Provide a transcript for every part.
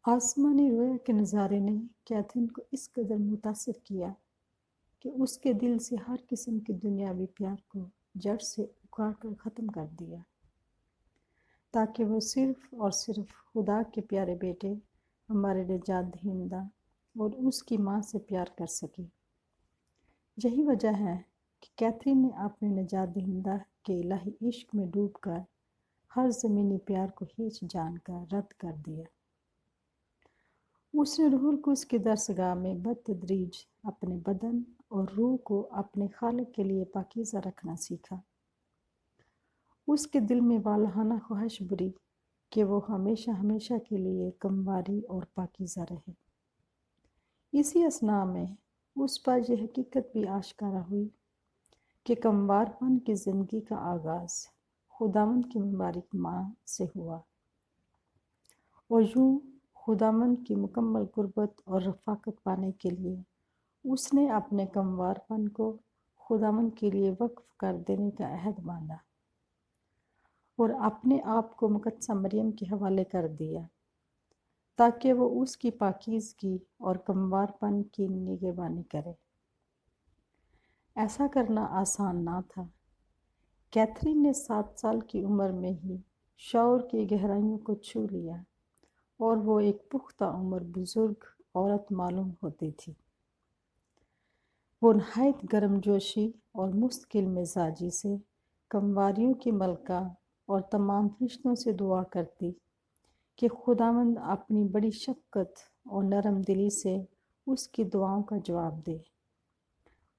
آسمانی رویا کے نظارے نے کیتھرین کو اس قدر متاثر کیا کہ اس کے دل سے ہر قسم کے دنیاوی پیار کو جڑ سے اکھاڑ کر ختم کر دیا، تاکہ وہ صرف اور صرف خدا کے پیارے بیٹے ہمارے نجات دہندہ اور اس کی ماں سے پیار کر سکے۔ یہی وجہ ہے کہ کیتھرین نے اپنے نجات دہندہ کے الہی عشق میں ڈوب کر ہر زمینی پیار کو ہیچ جان کر رد کر دیا۔ اس نے روح القدس کی درسگاہ میں بتدریج اپنے بدن اور روح کو اپنے خالق کے لیے پاکیزہ رکھنا سیکھا۔ اس کے دل میں والہانہ خواہش بری کہ وہ ہمیشہ ہمیشہ کے لیے کمواری اور پاکیزہ رہے۔ اسی اثناء میں اس پر یہ حقیقت بھی آشکارا ہوئی کہ کموار پن کی زندگی کا آغاز خداوند کی مبارک ماں سے ہوا، اور یوں خداوند کی مکمل قربت اور رفاقت پانے کے لیے اس نے اپنے کموار پن کو خداوند کے لیے وقف کر دینے کا عہد باندھا اور اپنے آپ کو مقدسہ مریم کے حوالے کر دیا، تاکہ وہ اس کی پاکیزگی اور کموار پن کی نگہبانی کرے۔ ایسا کرنا آسان نہ تھا۔ کیتھرین نے 7 سال کی عمر میں ہی شعور کی گہرائیوں کو چھو لیا اور وہ ایک پختہ عمر بزرگ عورت معلوم ہوتی تھی۔ وہ نہایت گرم جوشی اور مستقل مزاجی سے کمواریوں کی ملکہ اور تمام فرشتوں سے دعا کرتی کہ خداوند اپنی بڑی شفقت اور نرم دلی سے اس کی دعاؤں کا جواب دے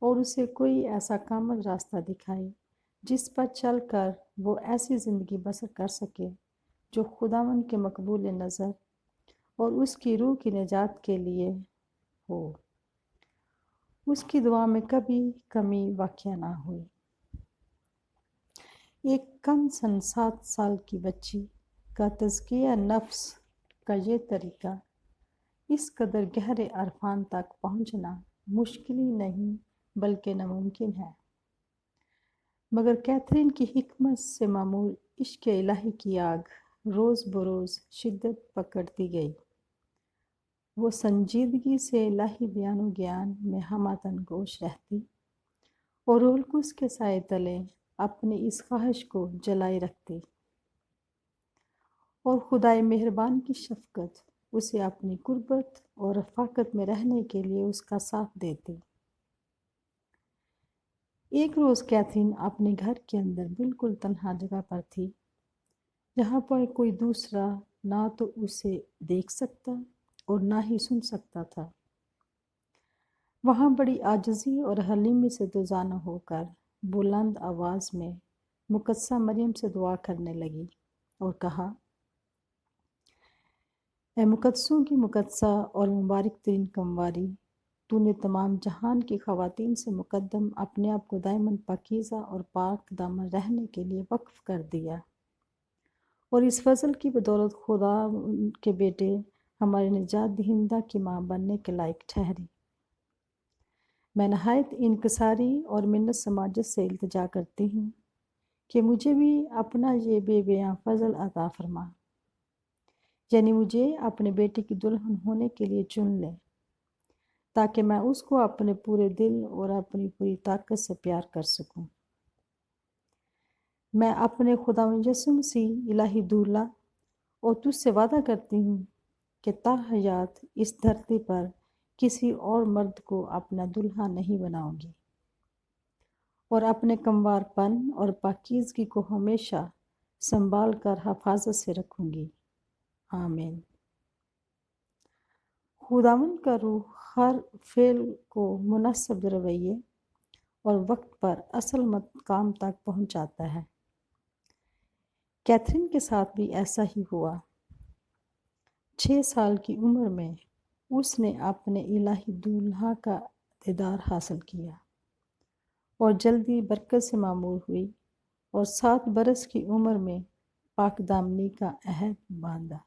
اور اسے کوئی ایسا کامل راستہ دکھائے جس پر چل کر وہ ایسی زندگی بسر کر سکے جو خداوند کے مقبول نظر اور اس کی روح کی نجات کے لیے ہو۔ اس کی دعا میں کبھی کمی واقع نہ ہوئی۔ ایک کم سن 7 سال کی بچی کا تزکیہ نفس کا یہ طریقہ اس قدر گہرے عرفان تک پہنچنا مشکل ہی نہیں بلکہ ناممکن ہے، مگر کیتھرین کی حکمت سے معمور عشق الہی کی آگ روز بروز شدت پکڑتی گئی۔ وہ سنجیدگی سے الہی بیان و گیان میں ہمہ گوش رہتی اور روح القدس کے سائے تلے اپنی اس خواہش کو جلائے رکھتی، اور خدائے مہربان کی شفقت اسے اپنی قربت اور رفاقت میں رہنے کے لیے اس کا ساتھ دیتی۔ ایک روز کیتھرین اپنے گھر کے اندر بالکل تنہا جگہ پر تھی، جہاں پر کوئی دوسرا نہ تو اسے دیکھ سکتا اور نہ ہی سن سکتا تھا۔ وہاں بڑی عاجزی اور حلیمی سے دوزانہ ہو کر بلند آواز میں مقدسہ مریم سے دعا کرنے لگی اور کہا، اے مقدسوں کی مقدسہ اور مبارک ترین کمواری، تو نے تمام جہان کی خواتین سے مقدم اپنے آپ کو دائماً پاکیزہ اور پاک دامن رہنے کے لیے وقف کر دیا، اور اس فضل کی بدولت خدا کے بیٹے ہمارے نجات دہندہ کی ماں بننے کے لائق ٹھہری۔ میں نہایت انکساری اور منت سماجت سے التجا کرتی ہوں کہ مجھے بھی اپنا یہ بے بیاں فضل عطا فرما، یعنی مجھے اپنے بیٹے کی دلہن ہونے کے لیے چن لے، تاکہ میں اس کو اپنے پورے دل اور اپنی پوری طاقت سے پیار کر سکوں۔ میں اپنے خداوند یسوع مسیح الہی دولہا اور تجھ سے وعدہ کرتی ہوں کہ تا حیات اس دھرتی پر کسی اور مرد کو اپنا دلہا نہیں بناؤں گی، اور اپنے کموار پن اور پاکیزگی کو ہمیشہ سنبھال کر حفاظت سے رکھوں گی۔ آمین۔ خداوند کا روح ہر فعل کو مناسب رویے اور وقت پر اصل مقام تک پہنچاتا ہے۔ کیتھرین کے ساتھ بھی ایسا ہی ہوا۔ 6 سال کی عمر میں اس نے اپنے الہی دولہا کا دیدار حاصل کیا اور جلدی برکت سے معمور ہوئی، اور 7 برس کی عمر میں پاک دامنی کا عہد باندھا۔